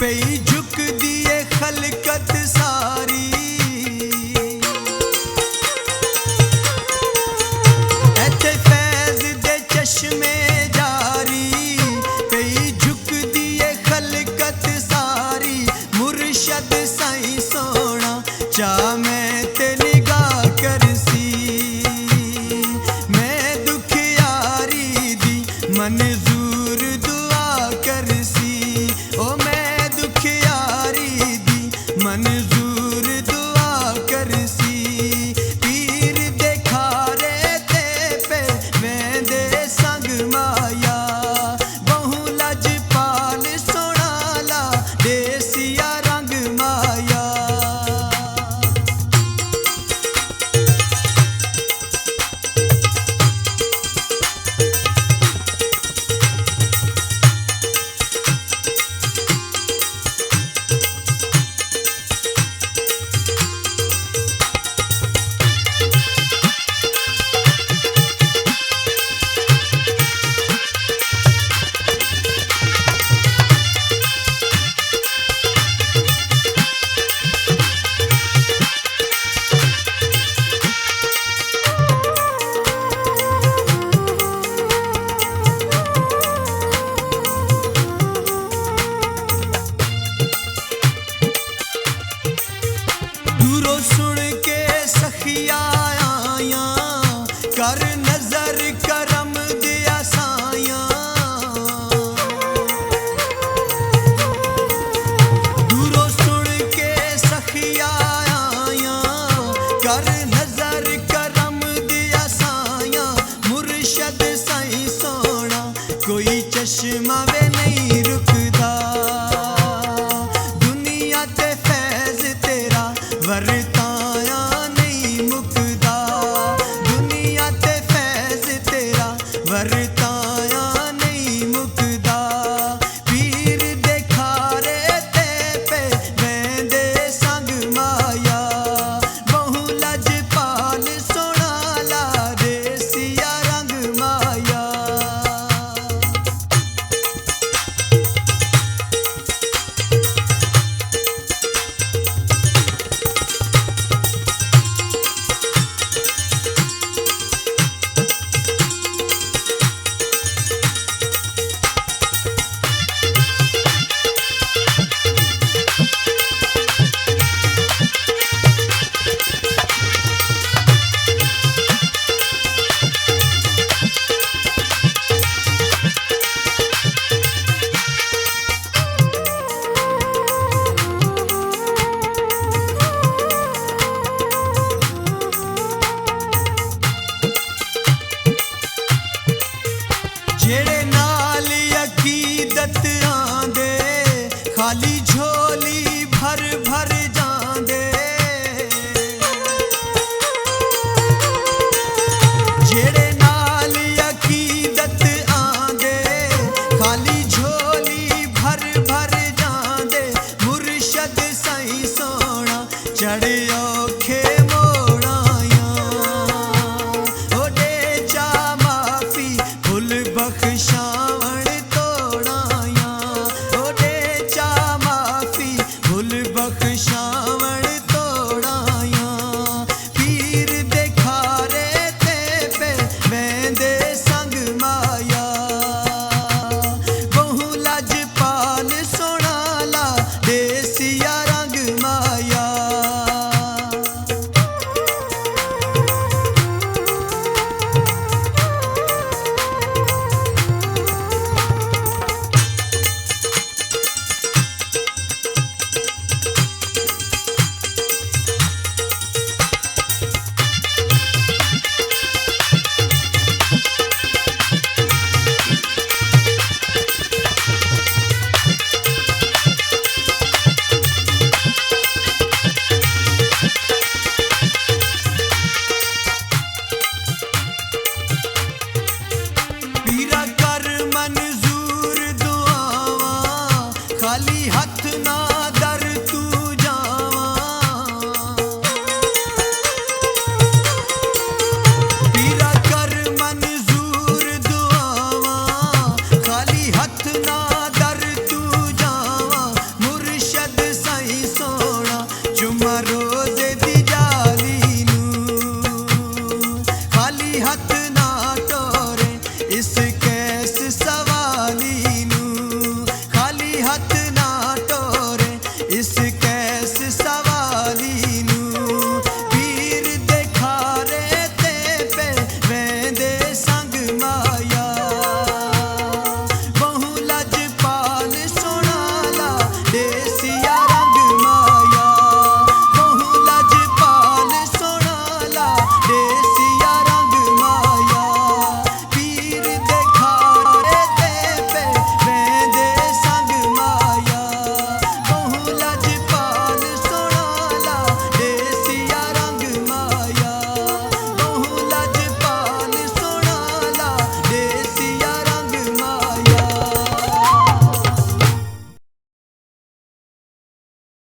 पई झुक दिए खलकत सारी, ऐथे फैज दे चश्मे जारी, पई झुक दिए खलकत सारी, मुर्शद साईं सोना चा मैं ते निगाह करसी, मैं दुखियारी दी मंजूर दुआ करसी, ओ मैं दुखियारी दी मंजूर दुआ करसी, पीर देखा रे ते पे मैं दे संग माया, बहु लजपाल सोना ला देसिया रंग माया। दूरों सुन के सखिया आया, कर नजर करम दिया साया, दूरों सुन के सखिया आया, कर नजर करम दिया साया, मुर्शद साईं सोना कोई चश्मा वे नहीं रुकदा, दुनिया ते फैज तेरा वरताया नहीं मुकदा, दुनिया ते फैज तेरा वरताया नहीं मुकदा, पीर देखा रे ते पे मैं दे संग माया, बहु लजपाल सोना ला देसिया रंग माया। जेड़े नाल अकीदत आंदे, खाली झोली भर भर जांदे, जेड़े नाल अकीदत आंदे, खाली झोली भर भर जांदे, मुर्शद साईं सोना चढ़े औखे मोड़ाया, ओडे चा माफी भुल बख्शावण तोड़ाया, ओडे चा माफी भुल बख्शावण तोड़ाया, पीर देखा रे ते पे मैं दे संग माया, बहु लजपाल सोना ला देसिया रंग माया। पीरा कर मंजूर दुआवां, खाली हथ ना